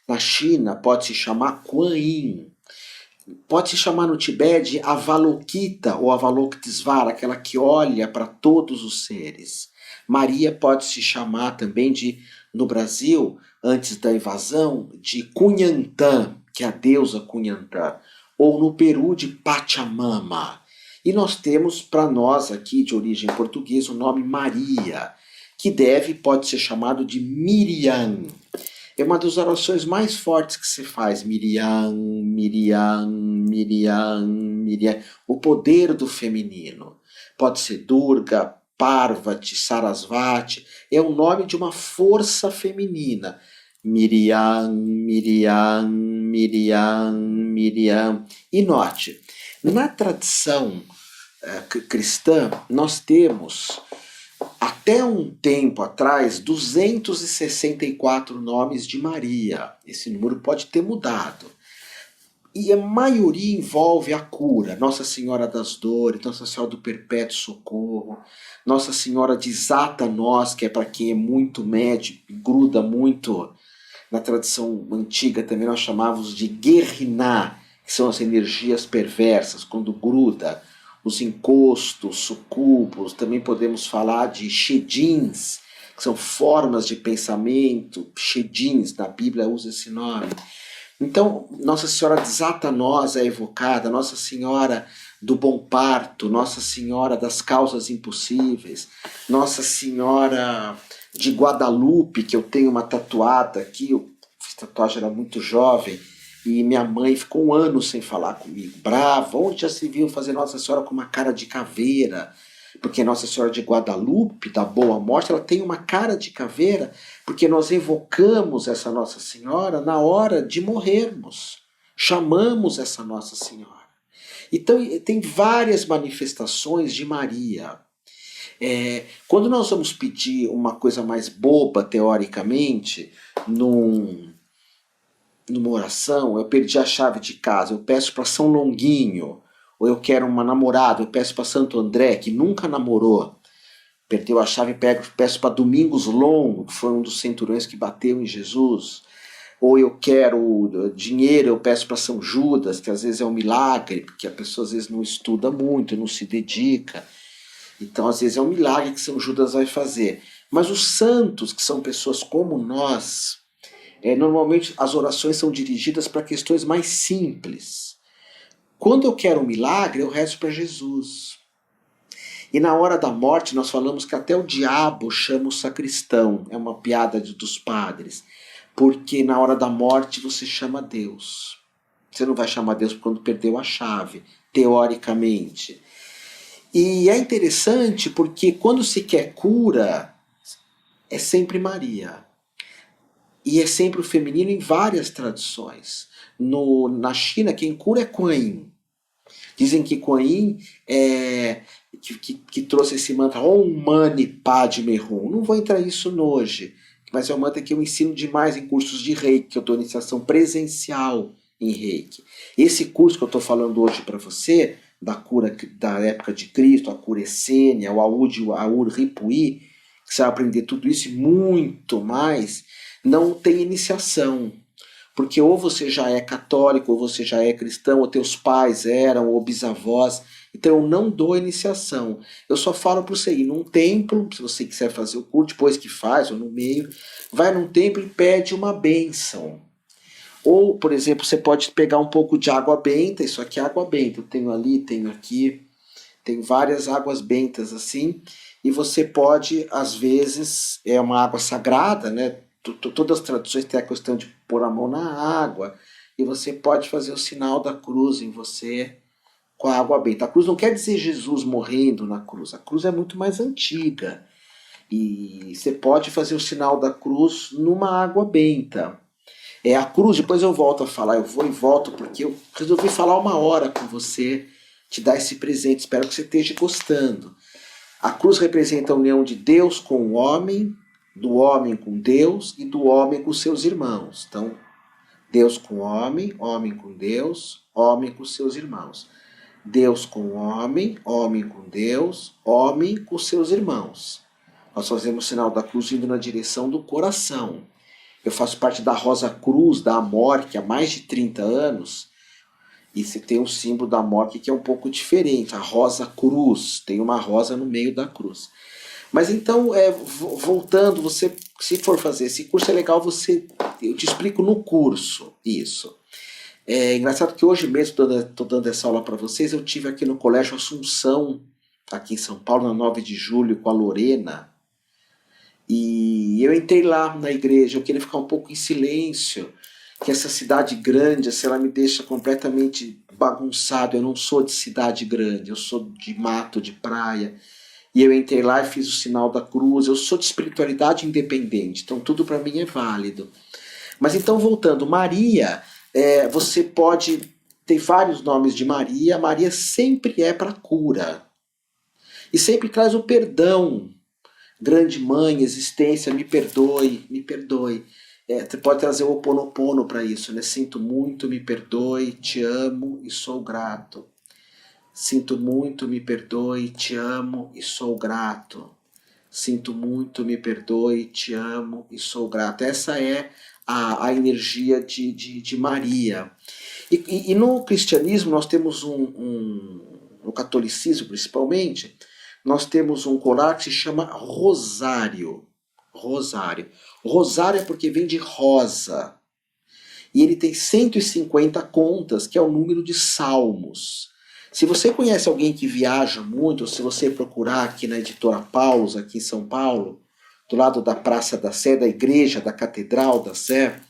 na China pode se chamar Kuan Yin, pode se chamar no Tibete de Avalokita ou Avalokitesvara, aquela que olha para todos os seres. Maria pode se chamar também de, no Brasil, antes da invasão, de Cunhantã, que é a deusa Cunhantã, ou no Peru de Pachamama. E nós temos para nós aqui de origem portuguesa o nome Maria, que pode ser chamado de Miriam. É uma das orações mais fortes que se faz, Miriam, Miriam, Miriam, Miriam. O poder do feminino. Pode ser Durga, Parvati, Sarasvati. É o nome de uma força feminina. Miriam, Miriam, Miriam, Miriam. E note, na tradição cristã, nós temos, até um tempo atrás, 264 nomes de Maria. Esse número pode ter mudado. E a maioria envolve a cura. Nossa Senhora das Dores, Nossa Senhora do Perpétuo Socorro, Nossa Senhora desata nós, que é para quem é muito médico, gruda muito. Na tradição antiga também nós chamávamos de guerriná, que são as energias perversas, quando gruda. Os encostos, sucubos, também podemos falar de shedins, que são formas de pensamento, shedins, na Bíblia usa esse nome. Então, Nossa Senhora desata nós é evocada, Nossa Senhora do Bom Parto, Nossa Senhora das Causas Impossíveis, Nossa Senhora de Guadalupe, que eu tenho uma tatuada aqui, eu fiz tatuagem, era muito jovem, e minha mãe ficou um ano sem falar comigo, brava. Onde já se viu fazer Nossa Senhora com uma cara de caveira? Porque Nossa Senhora de Guadalupe, da Boa Morte, ela tem uma cara de caveira, porque nós evocamos essa Nossa Senhora na hora de morrermos. Chamamos essa Nossa Senhora. Então tem várias manifestações de Maria. Quando nós vamos pedir uma coisa mais boba, teoricamente, numa oração, eu perdi a chave de casa, eu peço para São Longuinho, ou eu quero uma namorada, eu peço para Santo André, que nunca namorou, perdeu a chave, peço para Domingos Longo, que foi um dos centuriões que bateu em Jesus, ou eu quero dinheiro, eu peço para São Judas, que às vezes é um milagre, porque a pessoa às vezes não estuda muito, não se dedica, então às vezes é um milagre que São Judas vai fazer. Mas os santos, que são pessoas como nós, normalmente as orações são dirigidas para questões mais simples. Quando eu quero um milagre, eu rezo para Jesus. E na hora da morte nós falamos que até o diabo chama o sacristão, é uma piada dos padres, porque na hora da morte você chama Deus. Você não vai chamar Deus quando perdeu a chave, teoricamente. E é interessante porque quando se quer cura, é sempre Maria. E é sempre o feminino em várias tradições. Na China, quem cura é Kuan Yin. Dizem que Kuan Yin é, que trouxe esse mantra Om Mani Padme Hum. Não vou entrar nisso hoje, mas é um mantra que eu ensino demais em cursos de Reiki, que eu dou iniciação presencial em Reiki. Esse curso que eu estou falando hoje para você, da cura da época de Cristo, a cura essênia, o Aur Ripui, que você vai aprender tudo isso e muito mais, não tem iniciação. Porque ou você já é católico, ou você já é cristão, ou teus pais eram, ou bisavós. Então eu não dou iniciação. Eu só falo para você ir num templo, se você quiser fazer o curso, depois que faz, ou no meio, vai num templo e pede uma bênção. Ou, por exemplo, você pode pegar um pouco de água benta, isso aqui é água benta, eu tenho ali, tenho aqui, tem várias águas bentas assim, e você pode, às vezes, é uma água sagrada, né? Todas as traduções têm a questão de pôr a mão na água, e você pode fazer o sinal da cruz em você com a água benta. A cruz não quer dizer Jesus morrendo na cruz, a cruz é muito mais antiga. E você pode fazer o sinal da cruz numa água benta. É a cruz, depois eu volto a falar, eu vou e volto, porque eu resolvi falar 1 hora com você, te dar esse presente, espero que você esteja gostando. A cruz representa a união de Deus com o homem, do homem com Deus e do homem com seus irmãos. Então, Deus com o homem, homem com Deus, homem com seus irmãos. Deus com o homem, homem com Deus, homem com seus irmãos. Nós fazemos o sinal da cruz indo na direção do coração. Eu faço parte da Rosa Cruz, da Amorque, há mais de 30 anos. E você tem um símbolo da Amorque que é um pouco diferente, a Rosa Cruz. Tem uma rosa no meio da cruz. Mas então, voltando, você, se for fazer esse curso, é legal eu te explico no curso isso. É engraçado que hoje mesmo estou dando essa aula para vocês, eu tive aqui no Colégio Assunção, aqui em São Paulo, na 9 de julho, com a Lorena, e eu entrei lá na igreja, eu queria ficar um pouco em silêncio, que essa cidade grande, assim, ela me deixa completamente bagunçado, eu não sou de cidade grande, eu sou de mato, de praia, e eu entrei lá e fiz o sinal da cruz, eu sou de espiritualidade independente, então tudo para mim é válido. Mas então, voltando, Maria, você pode ter vários nomes de Maria, Maria sempre é para cura, e sempre traz o perdão. Grande mãe, existência, me perdoe, me perdoe. Você pode trazer o Ho Oponopono para isso, né? Sinto muito, me perdoe, te amo e sou grato. Sinto muito, me perdoe, te amo e sou grato. Sinto muito, me perdoe, te amo e sou grato. Essa é a energia de Maria. E no cristianismo nós temos no catolicismo principalmente, nós temos um colar que se chama rosário. Rosário. Rosário é porque vem de rosa. E ele tem 150 contas, que é o número de salmos. Se você conhece alguém que viaja muito, ou se você procurar aqui na Editora Paulus, aqui em São Paulo, do lado da Praça da Sé, da igreja, da Catedral da Sé,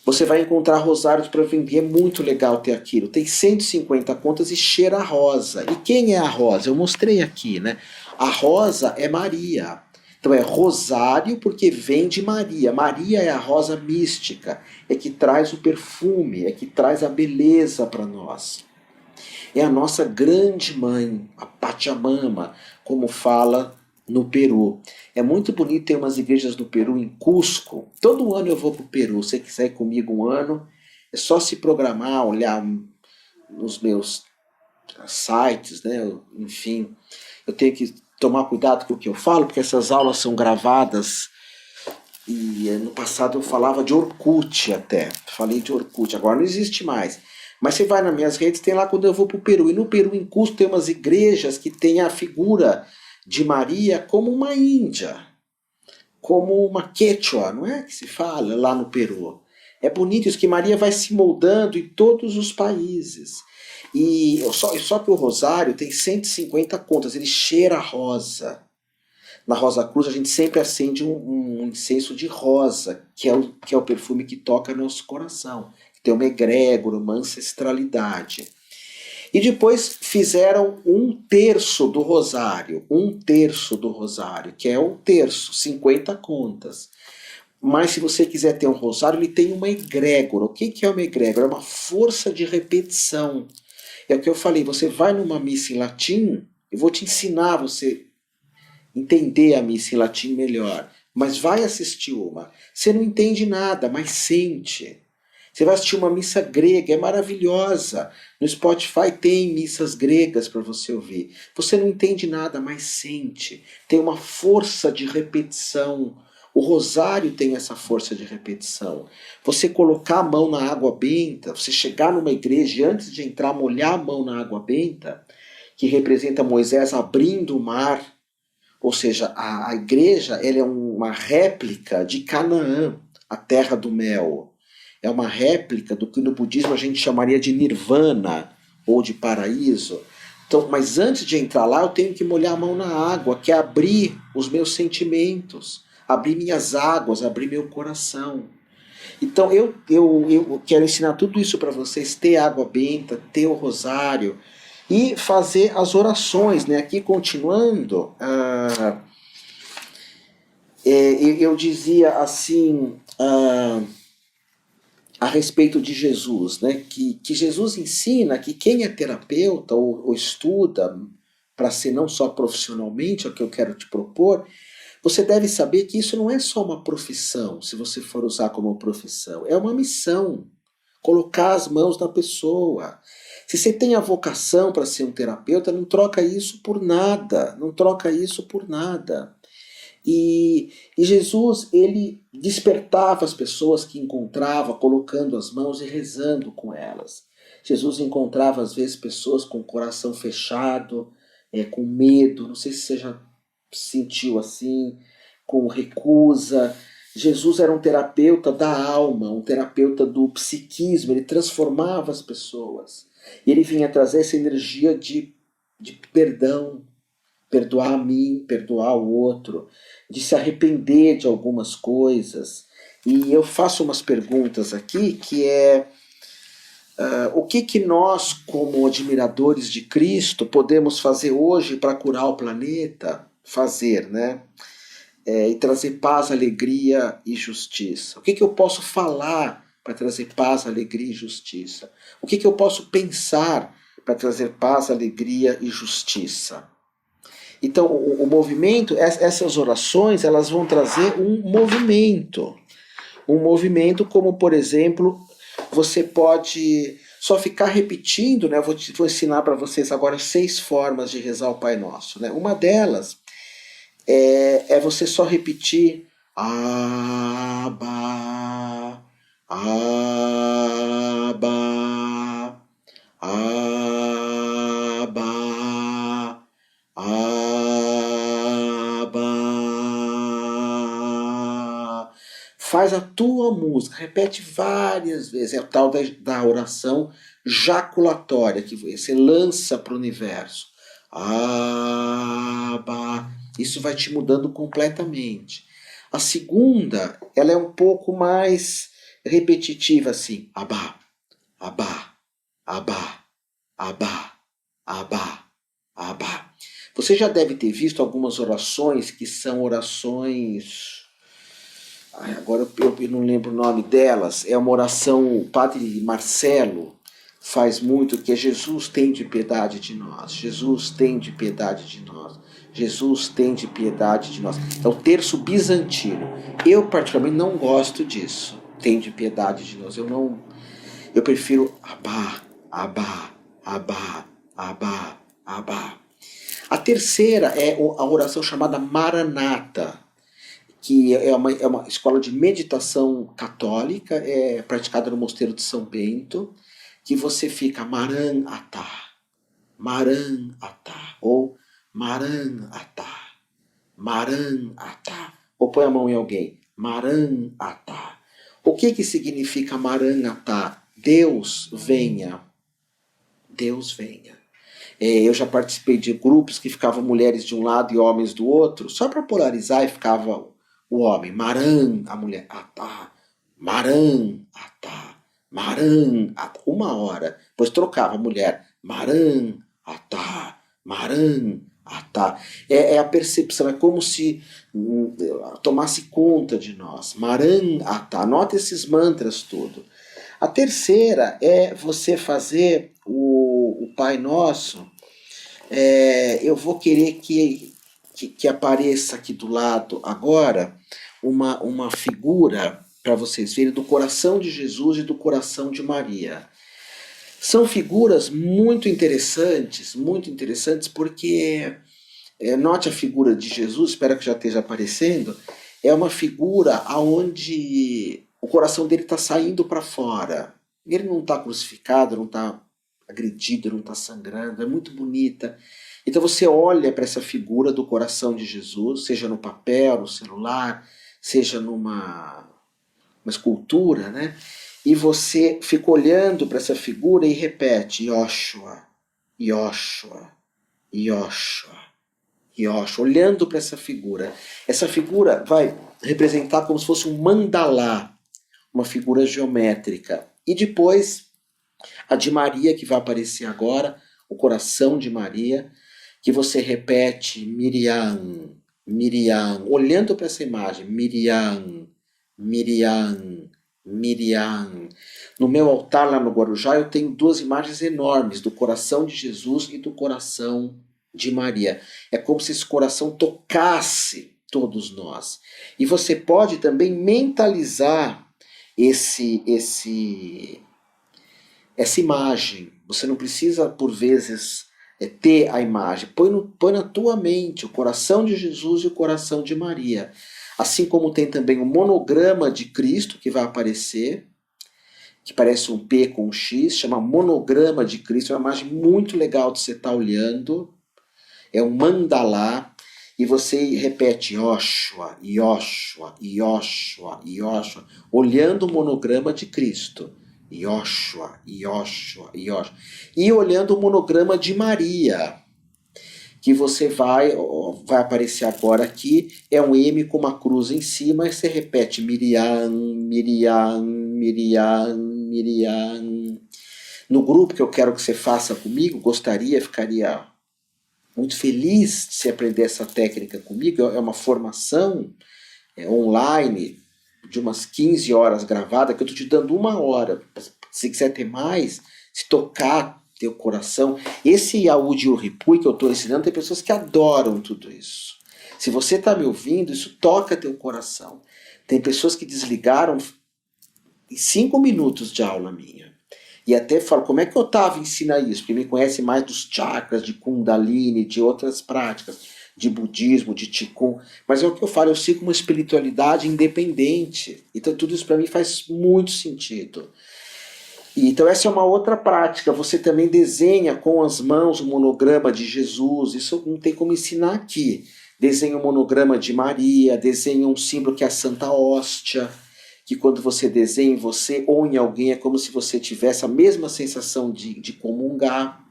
você vai encontrar rosários para vender. É muito legal ter aquilo. Tem 150 contas e cheira a rosa. E quem é a rosa? Eu mostrei aqui, né? A rosa é Maria. Então é rosário porque vem de Maria. Maria é a rosa mística. É que traz o perfume, é que traz a beleza para nós. É a nossa grande mãe, a Pachamama, como fala no Peru. É muito bonito, tem umas igrejas no Peru, em Cusco. Todo ano eu vou para o Peru. Se você quiser ir comigo um ano, é só se programar, olhar nos meus sites, né? Enfim, eu tenho que tomar cuidado com o que eu falo, porque essas aulas são gravadas. E no passado eu falava de Orkut até. Falei de Orkut, agora não existe mais. Mas você vai nas minhas redes, tem lá quando eu vou para o Peru. E no Peru, em Cusco, tem umas igrejas que tem a figura de Maria como uma índia, como uma quechua, não é que se fala lá no Peru. É bonito isso, que Maria vai se moldando em todos os países. E só que o rosário tem 150 contas, ele cheira a rosa. Na Rosa Cruz a gente sempre acende um incenso de rosa, que é o perfume que toca nosso coração, que tem uma egrégora, uma ancestralidade. E depois fizeram um terço do rosário, que é um terço, 50 contas. Mas se você quiser ter um rosário, ele tem uma egrégora. O que é uma egrégora? É uma força de repetição. É o que eu falei, você vai numa missa em latim, eu vou te ensinar você entender a missa em latim melhor. Mas vai assistir uma. Você não entende nada, mas sente. Você vai assistir uma missa grega, é maravilhosa. No Spotify tem missas gregas para você ouvir. Você não entende nada, mas sente. Tem uma força de repetição. O rosário tem essa força de repetição. Você colocar a mão na água benta, você chegar numa igreja e antes de entrar molhar a mão na água benta, que representa Moisés abrindo o mar, ou seja, a igreja ela é uma réplica de Canaã, a terra do mel. É uma réplica do que no budismo a gente chamaria de nirvana ou de paraíso. Então, mas antes de entrar lá, eu tenho que molhar a mão na água, que é abrir os meus sentimentos, abrir minhas águas, abrir meu coração. Então eu quero ensinar tudo isso para vocês, ter água benta, ter o rosário e fazer as orações, né? Aqui continuando, eu dizia assim a respeito de Jesus, né? Que Jesus ensina que quem é terapeuta ou estuda para ser não só profissionalmente, é o que eu quero te propor, você deve saber que isso não é só uma profissão, se você for usar como profissão, é uma missão. Colocar as mãos na pessoa. Se você tem a vocação para ser um terapeuta, não troca isso por nada. Não troca isso por nada. E Jesus, ele despertava as pessoas que encontrava, colocando as mãos e rezando com elas. Jesus encontrava, às vezes, pessoas com o coração fechado, com medo, não sei se você já sentiu assim, com recusa. Jesus era um terapeuta da alma, um terapeuta do psiquismo, ele transformava as pessoas. E ele vinha trazer essa energia de perdão, perdoar a mim, perdoar o outro, de se arrepender de algumas coisas. E eu faço umas perguntas aqui que é o que nós, como admiradores de Cristo, podemos fazer hoje para curar o planeta? Fazer, né? E trazer paz, alegria e justiça. O que eu posso falar para trazer paz, alegria e justiça? O que eu posso pensar para trazer paz, alegria e justiça? Então, o movimento, essas orações, elas vão trazer um movimento. Um movimento como, por exemplo, você pode só ficar repetindo, né? Vou ensinar para vocês agora 6 formas de rezar o Pai Nosso. Né? Uma delas é você só repetir Abba, Abba, Abba, Abba. Faz a tua música, repete várias vezes. É o tal da oração jaculatória que você lança para o universo. Abba. Isso vai te mudando completamente. A segunda, ela é um pouco mais repetitiva assim. Abba, Abba, Abba, Abba, Abba, Abba. Você já deve ter visto algumas orações que são orações... agora eu não lembro o nome delas. É uma oração, o padre Marcelo faz muito, que é Jesus tem de piedade de nós. Jesus tem de piedade de nós. Jesus tem de piedade de nós. É o terço bizantino. Eu particularmente não gosto disso. Tem de piedade de nós. Eu prefiro Abba, Abba, Abba, Abba, Abba. A terceira é a oração chamada Maranata, que é uma escola de meditação católica, é praticada no Mosteiro de São Bento, que você fica Maranatha, Maranatha, ou Maranatha, Maranatha, ou põe a mão em alguém, Maranatha. O que significa Maranatá? Deus venha. Deus venha. Eu já participei de grupos que ficavam mulheres de um lado e homens do outro, só para polarizar, e ficava o homem, Maran, a mulher, Atá, Maran, Atá, Maran, Atá, 1 hora. Depois trocava a mulher, Maran, Atá, Maran, Atá. É a percepção, é como se tomasse conta de nós. Maran, Atá. Anota esses mantras tudo. A terceira é você fazer o Pai Nosso. Eu vou querer que apareça aqui do lado agora uma figura para vocês verem do coração de Jesus e do coração de Maria. São figuras muito interessantes porque note a figura de Jesus, espero que já esteja aparecendo, é uma figura onde o coração dele está saindo para fora. Ele não está crucificado, não está agredido, não está sangrando, é muito bonita. Então você olha para essa figura do coração de Jesus, seja no papel, no celular, seja numa escultura, né? E você fica olhando para essa figura e repete Yoshua, Yoshua, Yoshua, Yoshua, olhando para essa figura. Essa figura vai representar como se fosse um mandalá, uma figura geométrica. E depois a de Maria, que vai aparecer agora, o coração de Maria, que você repete Miriam, Miriam, olhando para essa imagem, Miriam, Miriam, Miriam. No meu altar lá no Guarujá eu tenho 2 imagens enormes do coração de Jesus e do coração de Maria. É como se esse coração tocasse todos nós. E você pode também mentalizar essa imagem. Você não precisa, por vezes, ter a imagem. Põe na tua mente o coração de Jesus e o coração de Maria. Assim como tem também o monograma de Cristo que vai aparecer, que parece um P com um X, chama monograma de Cristo, é uma imagem muito legal de você estar olhando. É um mandalá. E você repete Yoshua, Yoshua, Yoshua, Yoshua, olhando o monograma de Cristo. Yoshua, Yoshua, Yoshua. E olhando o monograma de Maria, que você vai aparecer agora aqui, é um M com uma cruz em cima, e você repete Miriam, Miriam, Miriam, Miriam. No grupo que eu quero que você faça comigo, ficaria muito feliz de você aprender essa técnica comigo. É uma formação online de umas 15 horas gravada, que eu estou te dando 1 hora. Se quiser ter mais, se tocar teu coração. Esse Audio Ripui que eu estou ensinando, tem pessoas que adoram tudo isso. Se você está me ouvindo, isso toca teu coração. Tem pessoas que desligaram em 5 minutos de aula minha. E até falo, como é que Otávio ensina isso? Porque me conhece mais dos chakras, de Kundalini, de outras práticas, de budismo, de Qigong. Mas é o que eu falo, eu sigo uma espiritualidade independente. Então tudo isso para mim faz muito sentido. Então essa é uma outra prática. Você também desenha com as mãos o monograma de Jesus. Isso não tem como ensinar aqui. Desenha o monograma de Maria, desenha um símbolo que é a Santa Hóstia, que quando você desenha em você ou em alguém é como se você tivesse a mesma sensação de comungar.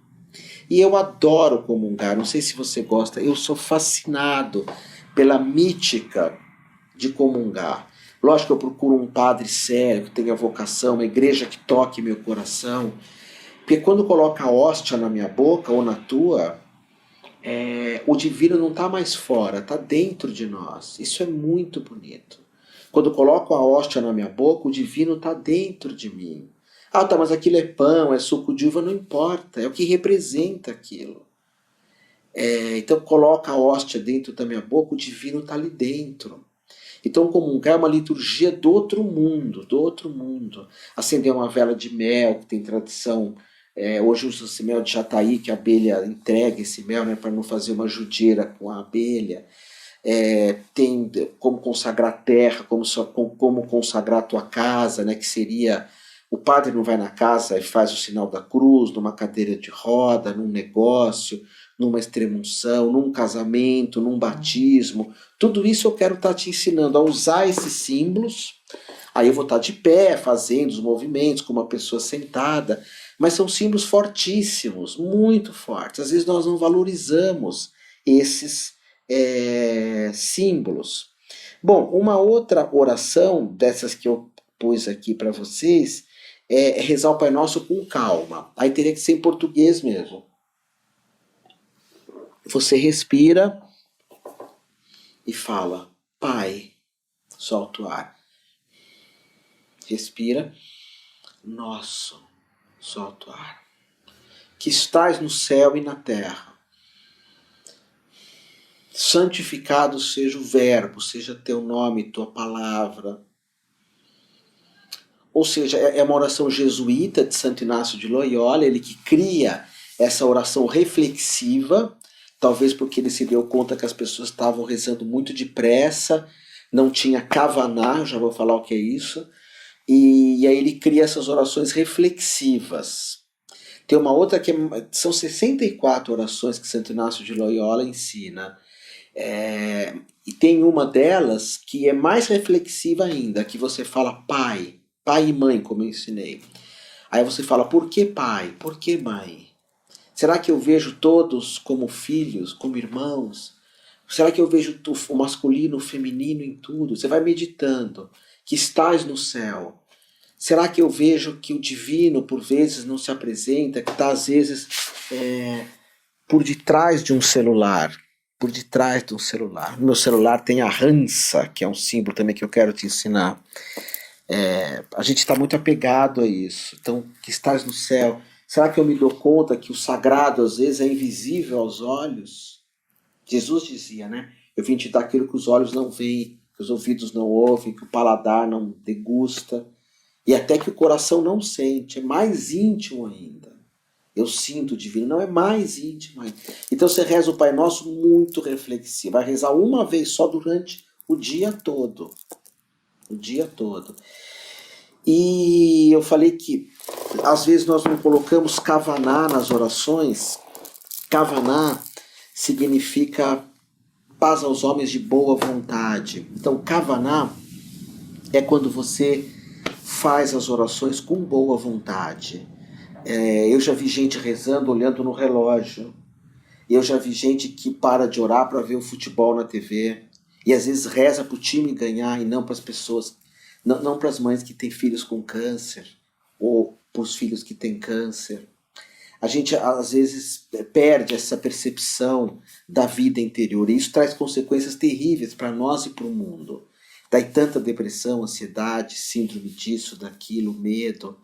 E eu adoro comungar, não sei se você gosta, eu sou fascinado pela mítica de comungar. Lógico que eu procuro um padre sério, que tenha vocação, uma igreja que toque meu coração, porque quando coloca a hóstia na minha boca ou na tua, o divino não está mais fora, está dentro de nós. Isso é muito bonito. Quando eu coloco a hóstia na minha boca, o divino está dentro de mim. Ah, tá, mas aquilo é pão, é suco de uva, não importa, é o que representa aquilo. Então coloca a hóstia dentro da minha boca, o divino está ali dentro. Então comungar é uma liturgia do outro mundo, do outro mundo. Acender uma vela de mel, que tem tradição. Hoje usa-se mel de jataí, que a abelha entrega esse mel, né, para não fazer uma judiadeira com a abelha. Tem como consagrar terra, como consagrar a tua casa, né, que seria... O padre não vai na casa e faz o sinal da cruz, numa cadeira de roda, num negócio, numa extrema-unção, num casamento, num batismo. Tudo isso eu quero estar te ensinando a usar esses símbolos. Aí eu vou estar de pé, fazendo os movimentos, como uma pessoa sentada. Mas são símbolos fortíssimos, muito fortes. Às vezes nós não valorizamos esses símbolos. Bom, uma outra oração dessas que eu pus aqui para vocês é rezar o Pai Nosso com calma. Aí teria que ser em português mesmo. Você respira e fala, Pai, solta o ar. Respira, nosso, solta o ar. Que estás no céu e na terra. Santificado seja o verbo, seja teu nome, tua palavra. Ou seja, é uma oração jesuíta de Santo Inácio de Loyola, ele que cria essa oração reflexiva, talvez porque ele se deu conta que as pessoas estavam rezando muito depressa, não tinha kavaná, já vou falar o que é isso, e aí ele cria essas orações reflexivas. Tem uma outra que são 64 orações que Santo Inácio de Loyola ensina, e tem uma delas que é mais reflexiva ainda, que você fala pai e mãe, como eu ensinei. Aí você fala, por que pai? Por que mãe? Será que eu vejo todos como filhos, como irmãos? Será que eu vejo o masculino, o feminino em tudo? Você vai meditando, que estás no céu. Será que eu vejo que o divino por vezes não se apresenta, que está às vezes por detrás de um celular? Por detrás de um celular. No meu celular tem a Hansa, que é um símbolo também que eu quero te ensinar. A gente está muito apegado a isso. Então, que estás no céu. Será que eu me dou conta que o sagrado às vezes é invisível aos olhos? Jesus dizia, né? Eu vim te dar aquilo que os olhos não veem, que os ouvidos não ouvem, que o paladar não degusta, e até que o coração não sente. É mais íntimo ainda. Eu sinto o divino, não é mais íntimo ainda. Então você reza o Pai Nosso muito reflexivo. Vai rezar uma vez só durante o dia todo. O dia todo. E eu falei que às vezes nós não colocamos kavaná nas orações. Kavaná significa paz aos homens de boa vontade. Então kavaná é quando você faz as orações com boa vontade. Eu já vi gente rezando olhando no relógio. Eu já vi gente que para de orar para ver o futebol na TV. E às vezes reza para o time ganhar e não para as pessoas, não para as mães que têm filhos com câncer ou para os filhos que têm câncer. A gente às vezes perde essa percepção da vida interior e isso traz consequências terríveis para nós e para o mundo. Daí tanta depressão, ansiedade, síndrome disso, daquilo, medo.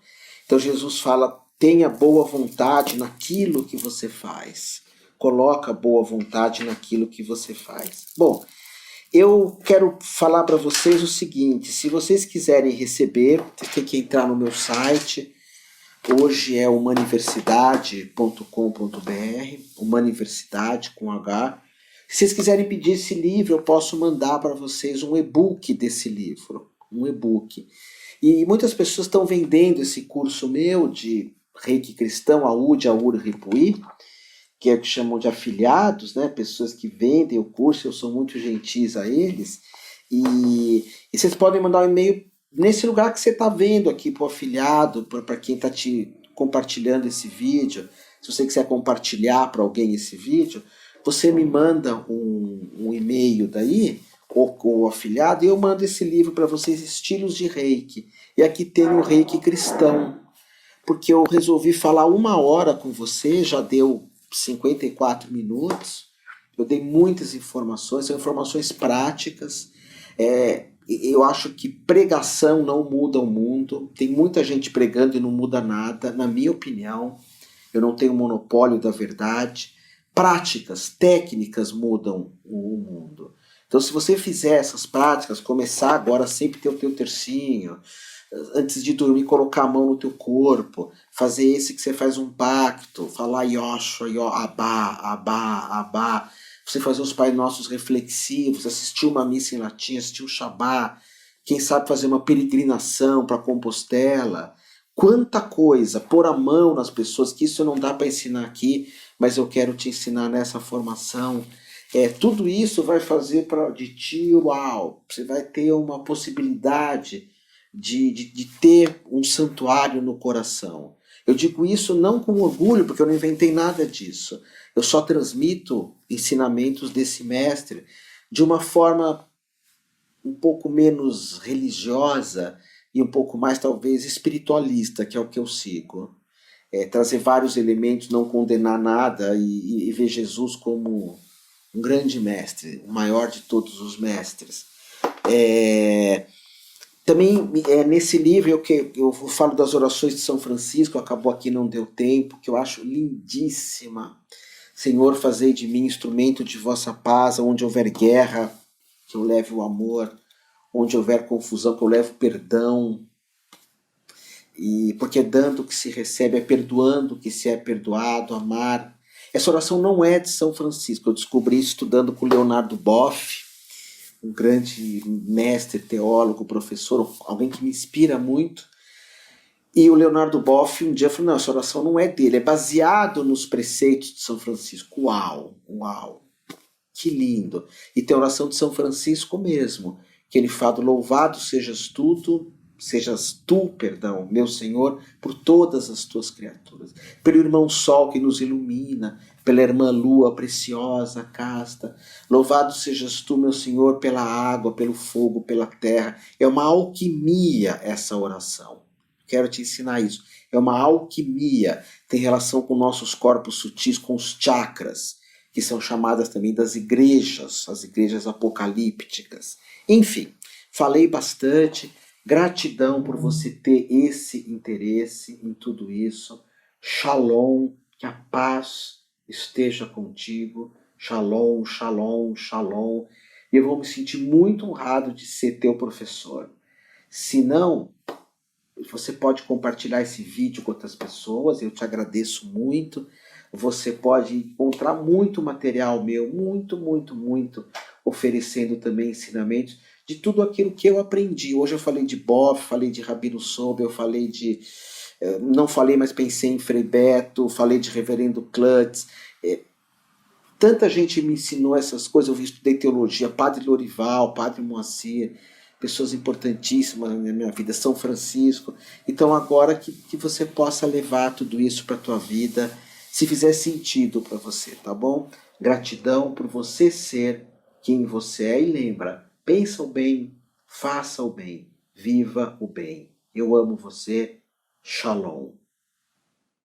Então Jesus fala, tenha boa vontade naquilo que você faz. Coloca boa vontade naquilo que você faz. Bom, eu quero falar para vocês o seguinte, se vocês quiserem receber, vocês têm que entrar no meu site, hoje é humaniversidade.com.br, humaniversidade com H. Se vocês quiserem pedir esse livro, eu posso mandar para vocês um e-book desse livro, um e-book. E muitas pessoas estão vendendo esse curso meu de Reiki Cristão, Aúde, Aur, Ripuí, que é o que chamam de afiliados, né? Pessoas que vendem o curso, eu sou muito gentis a eles, e vocês podem mandar um e-mail nesse lugar que você está vendo aqui para o afiliado, para quem está te compartilhando esse vídeo. Se você quiser compartilhar para alguém esse vídeo, você me manda um e-mail daí, ou o afiliado, e eu mando esse livro para vocês, Estilos de Reiki. E aqui tem o Reiki Cristão, porque eu resolvi falar 1 hora com você, já deu 54 minutos, eu dei muitas informações, são informações práticas. Eu acho que pregação não muda o mundo, tem muita gente pregando e não muda nada, na minha opinião, eu não tenho monopólio da verdade. Práticas, técnicas mudam o mundo. Então se você fizer essas práticas, começar agora sempre ter o teu tercinho, antes de dormir, colocar a mão no teu corpo, fazer esse que você faz um pacto, falar Yoshua, Abá, Abá, Abá, você fazer os Pai Nossos reflexivos, assistir uma missa em latim, assistir o Shabá, quem sabe fazer uma peregrinação para Compostela, quanta coisa, pôr a mão nas pessoas, que isso não dá para ensinar aqui, mas eu quero te ensinar nessa formação. Tudo isso vai fazer de ti, uau, você vai ter uma possibilidade de ter um santuário no coração. Eu digo isso não com orgulho, porque eu não inventei nada disso. Eu só transmito ensinamentos desse mestre de uma forma um pouco menos religiosa e um pouco mais, talvez, espiritualista, que é o que eu sigo. Trazer vários elementos, não condenar nada e ver Jesus como um grande mestre, o maior de todos os mestres. Também nesse livro eu falo das orações de São Francisco, acabou aqui, não deu tempo, que eu acho lindíssima. Senhor, fazei de mim instrumento de vossa paz, onde houver guerra, que eu leve o amor, onde houver confusão, que eu leve o perdão. E porque dando o que se recebe, é perdoando o que se é perdoado, amar. Essa oração não é de São Francisco, eu descobri isso estudando com Leonardo Boff, um grande mestre, teólogo, professor, alguém que me inspira muito. E o Leonardo Boff um dia falou, não, essa oração não é dele, é baseado nos preceitos de São Francisco. Uau, uau, que lindo. E tem a oração de São Francisco mesmo, que ele fala, louvado sejas tu, meu Senhor, por todas as tuas criaturas, pelo irmão Sol que nos ilumina, pela irmã Lua preciosa, casta, louvado sejas tu, meu Senhor, pela água, pelo fogo, pela terra. É uma alquimia essa oração. Quero te ensinar isso. É uma alquimia, tem relação com nossos corpos sutis, com os chakras, que são chamadas também das igrejas, as igrejas apocalípticas. Enfim, falei bastante. Gratidão por você ter esse interesse em tudo isso. Shalom, que a paz esteja contigo. Shalom, shalom, shalom. E eu vou me sentir muito honrado de ser teu professor. Se não, você pode compartilhar esse vídeo com outras pessoas, eu te agradeço muito. Você pode encontrar muito material meu, muito, oferecendo também ensinamentos de tudo aquilo que eu aprendi. Hoje eu falei de Boff, falei de Rabino Sobel, eu falei de... não falei, mas pensei em Frei Beto, falei de Reverendo Klutz. Tanta gente me ensinou essas coisas, eu estudei teologia, Padre Lorival, Padre Moacir, pessoas importantíssimas na minha vida, São Francisco. Então agora que você possa levar tudo isso para a tua vida, se fizer sentido para você, tá bom? Gratidão por você ser quem você é e lembra, pensa o bem, faça o bem, viva o bem. Eu amo você, Shalom.